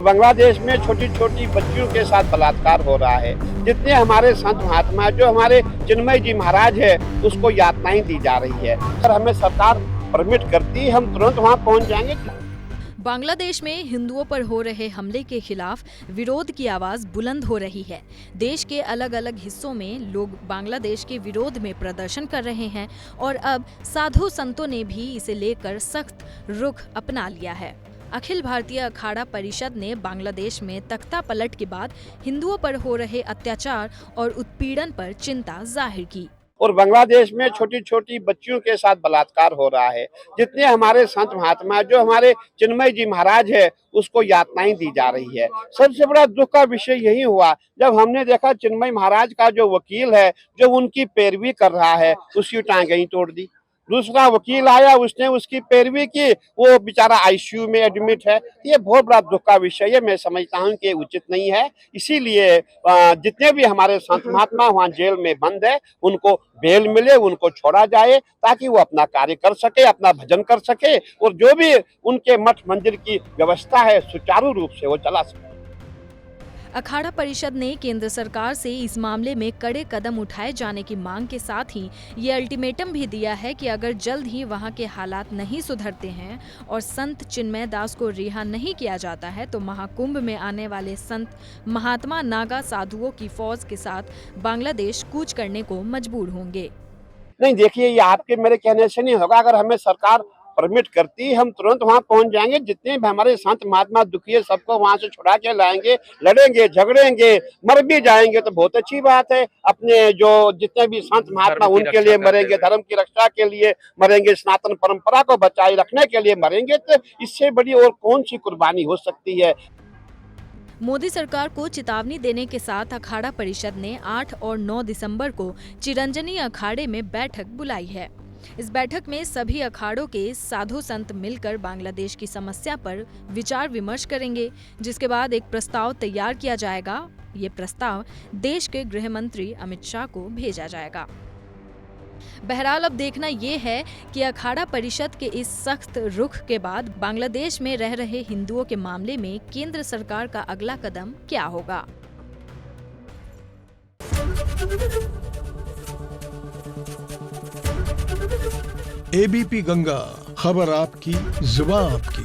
बांग्लादेश में छोटी छोटी बच्चियों के साथ बलात्कार हो रहा है। जितने हमारे संत महात्मा जो हमारे चिन्मय जी महाराज है उसको यातनाएं दी जा रही है। अगर हमें सरकार परमिट करती हम तुरंत वहां पहुंच जाएंगे। बांग्लादेश में हिंदुओं पर हो रहे हमले के खिलाफ विरोध की आवाज बुलंद हो रही है। देश के अलग अलग हिस्सों में लोग बांग्लादेश के विरोध में प्रदर्शन कर रहे हैं और अब साधु संतों ने भी इसे लेकर सख्त रुख अपना लिया है। अखिल भारतीय अखाड़ा परिषद ने बांग्लादेश में तख्ता पलट के बाद हिंदुओं पर हो रहे अत्याचार और उत्पीड़न पर चिंता जाहिर की। और बांग्लादेश में छोटी छोटी बच्चियों के साथ बलात्कार हो रहा है। जितने हमारे संत महात्मा जो हमारे चिन्मय जी महाराज है उसको यातनाएं दी जा रही है। सबसे बड़ा दुख का विषय यही हुआ जब हमने देखा चिन्मय महाराज का जो वकील है जो उनकी पैरवी कर रहा है उसकी टांगें ही तोड़ दी। दूसरा वकील आया उसने उसकी पैरवी की, वो बेचारा आईसीयू में एडमिट है। ये बहुत बड़ा दुख का विषय है। मैं समझता हूँ कि उचित नहीं है। इसीलिए जितने भी हमारे संत महात्मा वहाँ जेल में बंद है उनको बेल मिले, उनको छोड़ा जाए ताकि वो अपना कार्य कर सके, अपना भजन कर सके और जो भी उनके मठ मंदिर की व्यवस्था है सुचारू रूप से वो चला सके। अखाड़ा परिषद ने केंद्र सरकार से इस मामले में कड़े कदम उठाए जाने की मांग के साथ ही ये अल्टीमेटम भी दिया है कि अगर जल्द ही वहां के हालात नहीं सुधरते हैं और संत चिन्मय दास को रिहा नहीं किया जाता है तो महाकुंभ में आने वाले संत महात्मा नागा साधुओं की फौज के साथ बांग्लादेश कूच करने को मजबूर होंगे। नहीं, देखिए ये आपके मेरे कहने से नहीं होगा। अगर हमें सरकार परमिट करती हम तुरंत वहां पहुंच जाएंगे। जितने भी हमारे संत महात्मा दुखी है सबको वहां से छुड़ा के लाएंगे, लड़ेंगे झगड़ेंगे, मर भी जाएंगे तो बहुत अच्छी बात है। अपने जो जितने भी संत महात्मा उनके लिए मरेंगे, धर्म की रक्षा के लिए मरेंगे, सनातन परंपरा को बचाए रखने के लिए मरेंगे, तो इससे बड़ी और कौन सी कुर्बानी हो सकती है। मोदी सरकार को चेतावनी देने के साथ अखाड़ा परिषद ने 8 और 9 दिसंबर को चिरंजनी अखाड़े में बैठक बुलाई है। इस बैठक में सभी अखाड़ों के साधु संत मिलकर बांग्लादेश की समस्या पर विचार विमर्श करेंगे, जिसके बाद एक प्रस्ताव तैयार किया जाएगा। ये प्रस्ताव देश के गृह मंत्री अमित शाह को भेजा जाएगा। बहरहाल अब देखना ये है कि अखाड़ा परिषद के इस सख्त रुख के बाद बांग्लादेश में रह रहे हिंदुओं के मामले में केंद्र सरकार का अगला कदम क्या होगा। एबीपी गंगा, खबर आपकी, जुबान आपकी।